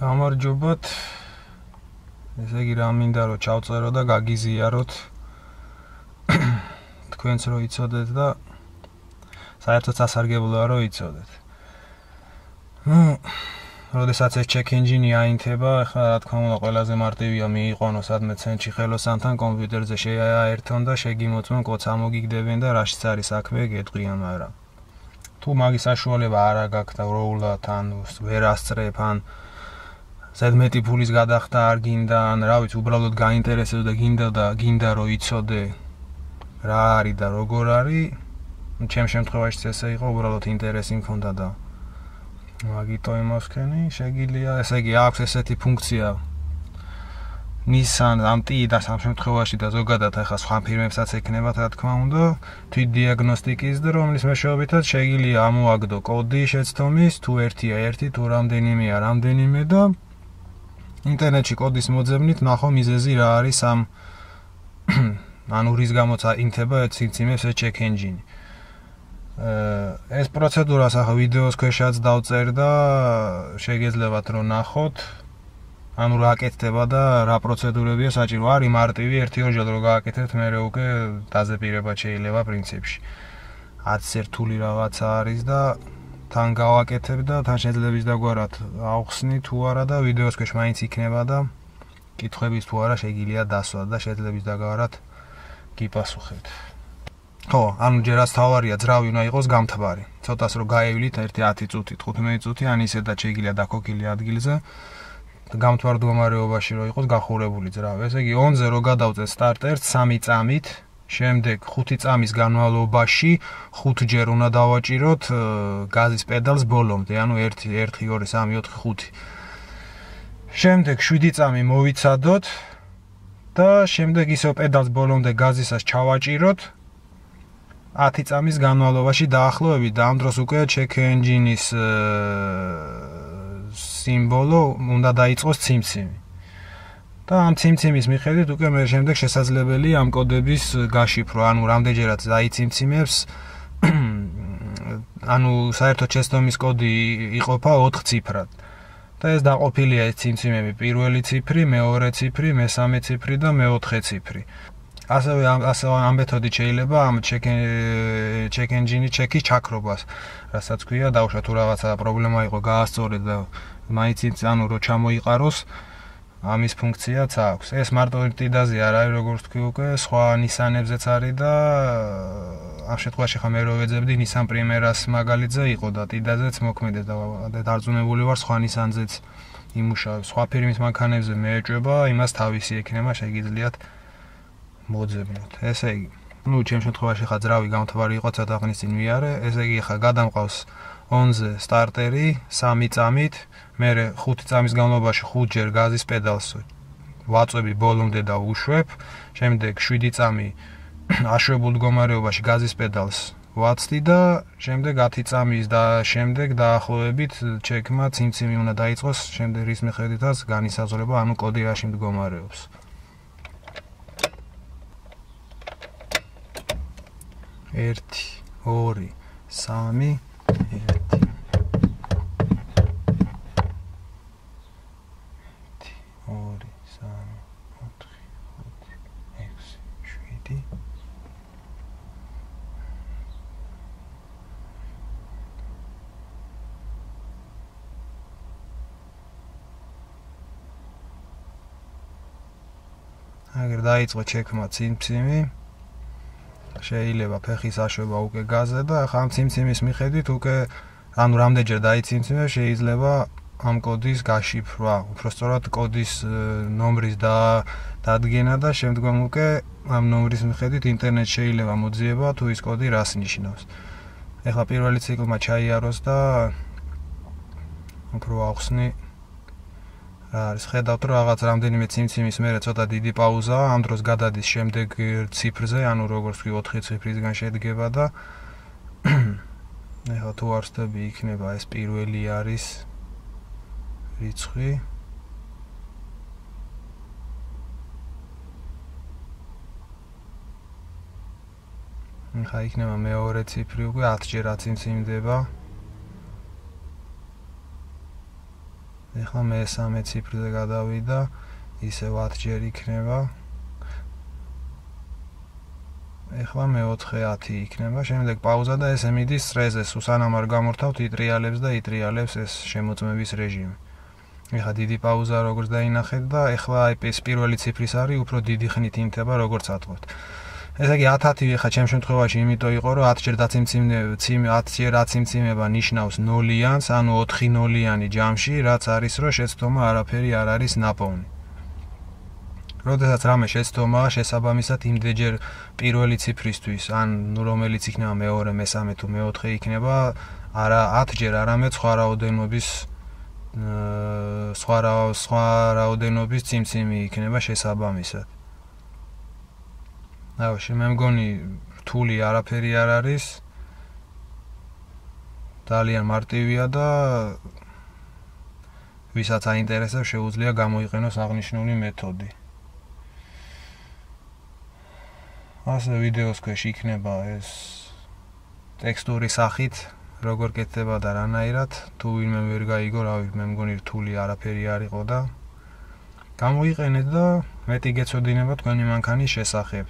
გამარჯობათ. ესე იგი რა მინდა რომ ჩავწერო და გაგიზიაროთ. თქვენც რო იცოდეთ და საერთოდ სასარგებლოა რომ იცოდეთ. როდესაც ეს check engine აინთება, ახლა რა თქმა უნდა ყველაზე მარტივია მიიყვანო სადმე ცენტრში ხელოსანთან კომპიუტერზე შეაერთონ და შეგიმოწმონ კოდს ამოგიგდებენ და რაშიც არის საქმე გეტყვიან, მაგრამ თუ მაგის საშუალება არ გაქვს და როულად ან ვერ ასწრებ ან ზედმეტი ფულის გადახდა არ გინდა ან რა ვიცი უბრალოდ გაინტერესებს და გინდა რომ იცოდე რა არის და როგორ არის, ჩემ შემთხვევაში ესე იყო უბრალოდ ინტერესი მქონდა და მაგიტო იმოსქენი შეგიძლია, ესე იგი აქვს ესეთი ფუნქცია Nissan ამ ტიიდას ამ შემთხვევაში და ზოგადად ახლა სხვა ფირმებსაც ექნებათ რა თქმა უნდა თვით დიაგნოსტიკის და რომლის მეშვეობითაც შეგიძლია ამოაგდო კოდი შეცდომის თუ ერთია ერთი თუ რამდენიმეა რამდენიმე და ინტერნეტში კოდის მოძებნით ნახო მიზეზი რა არის ამ ანუ რის გამოც ინთება ციმციმებს ეს check engine. ეს პროცედურას ახლა ვიდეოს ქვეშაც დავწერ და შეგეძლებათ რომ ნახოთ. ანუ რა აკეთდება და რა პროცედურებია საჭირო. არის მარტივი 1-2 რო გააკეთებთ, მერე უკვე დაზეპირება შეიძლება პრინციპში. 10 რთული რაღაცა არის და თან გავაკეთებ და თან შეიძლება ის დაგვარად ავხსნი თუ არა და ვიდეოს ქვეშ მაინც იქნება და კითხვების თუ არა შეგიძლია დასვათ და შეიძლება ის დაგვარად გიპასუხებთ. ხო, ანუ ჯერაც თავარია ძრავი უნდა იყოს გამთბარი. ცოტას რო გაევლით 10 წუთი, 15 წუთი, ან ისე და შეგიძლია დაქოქილი ადგილზე. გამთბარ მდგომარეობაში რო იყოს გახურებული ძრავი. ესე იგი ონზე რო გადავწეთ სტარტერს 3 წამით, შემდეგ 5 წამის განმავლობაში 5 ჯერ უნდა დავაჭიროთ გაზის პედალს ბოლომდე, ანუ 1 2 3 4 5. შემდეგ 7 წამი მოვიცადოთ და შემდეგ ისევ პედალს ბოლომდე გაზისას ჩავაჭიროთ 10 წამის განმავლობაში დაახლოებით და ამ დროს უკვე check engine-ის სიმბოლო უნდა დაიწყოს ციმციმი. და ამ ციმციმის მიხედვით უკვე მე შემდეგ შესაძლებელია ამ კოდების გაშიფრო, ანუ რამდენჯერაც დაიციმციმებს ანუ საერთოდ შეცდომის კოდი იყოფა 4 ციფრად. და ეს დაყოფილია ეს ციმციმები პირველი ციფრი, მეორე ციფრი, მესამე ციფრი და მეოთხე ციფრი. ასევე ამ მეთოდით შეიძლება ამ check engine-ის ჩეკის ჩაქრობას, რასაც ქვია, დავუშვათ თუ რაღაცა პრობლემა იყო გაასწორეთ და მაინც ანუ რო ჩამოიყაროს ამის ფუნქციაც აქვს. ეს მარტო ტიდაზე არ არის, როგორც თქვი უკვე, სხვა Nissan-ებზეც არის და ამ შემთხვევაში ხა მე რო ვეძებდი Nissan Primera-ს მაგალითზე იყო და ტიდაზეც მოქმედებს და დარწმუნებული ვარ სხვა Nissan-ზეც იმუშავებს. სხვა ფირმის მანქანებზე მეეჭვება, იმას თავისი ექნება, შეგიძლიათ მოძებნოთ. ესე იგი, ჩემ შემთხვევაში ხა ძრავი გამთბარი იყო, ცოტა ხნის წინ ვიარე, ესე იგი ხა გადამყავს ონზე სტარტერი 3 წამით, მერე 5 წამის განმავლობაში 5 ჯერ გაზის პედალს ვაწვევი ბოლომდე და ვუშვებ, შემდეგ 7 წამი აშვებულ მდგომარეობაში გაზის პედალს ვაცდი და შემდეგ 10 წამის და შემდეგ დაახლოებით ჩეკმა ციმციმი უნდა დაიწყოს, შემდეგ რის მიხედვითაც განისაზღვრება ანუ კოდი რაში მდგომარეობს. 1 2 3 აგერ დაიწყო ჩეკმა ციმციმი შეიძლება ფეხის აშვება უკვე გაზზე და ახლა ამ ციმციმის მიხედვით უკვე ანუ რამდენჯერ დაიციმციმებს შეიძლება ამ კოდის გაშიფრვა, უბრალოდ კოდის ნომრის დადგენა და შემდგომ უკვე ამ ნომრის მიხედვით ინტერნეტ შეიძლება მოძიება თუ ის კოდი რას ნიშნავს. ახლა პირველი ციკლმა ჩაიაროს და უფრო ახსნი არის ხედავთ რომ რაღაც რამდენიმე ციმციმის მერე ცოტა დიდი პაუზაა, ამ დროს გადადის შემდეგ ციფრზე, ანუ როგორც ვთქვი 4 ციფრისგან შედგება და ახლა თუ არ ვსწრები იქნება ეს პირველი არის რიცხვი. ახლა იქნება მეორე ციფრი უკვე 10 ჯერ აციმციმდება. ეხლა მე-3 ციფრზე გადავიდა, ისე 10 ჯერ იქნება. ეხლა მე-4 10 იქნება, შემდეგ პაუზა და ესე მიდის წრეზე, სანამ არ გამორთავთ იტრიალებს და იტრიალებს ეს შემოწმების რეჟიმი. ეხლა დიდი პაუზა როგორც დაინახეთ და ეხლა ეს პირველი ციფრის არის, უფრო დიდი ხნით იმთება როგორც ატყობთ. ესე იგი 10 ეხლა ჩემ შემთხვევაში იმიტომ იყო, რომ 10 ჯერ დაციმციმება ნიშნავს 0-იანს, ანუ 4 0-იანი ჯამში, რაც არის, რომ შეცდომა არაფერი არ არის ნაპოვნი. როდესაც რამე შეცდომაა, შესაბამისად იმდენჯერ პირველი ციფრისთვის, ან რომელიც იქნება მეორე, მე-3 თუ მე-4 იქნება, არა 10 ჯერ, არამედ სხვა რაოდენობის ციმციმი იქნება შესაბამისად. მე მგონი რთული არაფერი არ არის. ძალიან მარტივია და ვისაც აინტერესებს, შეუძლია გამოიყენოს აღნიშნული მეთოდი. ასე ვიდეოს ქვეშ იქნება ეს ტექსტური სახით, როგორ კეთდება და რანაირად, თუ ვინმე ვერ გაიგო, მე მგონი რთული არაფერი არ იყო და გამოიყენეთ და მეტი გეცოდინება თქვენი მანქანის შესახებ.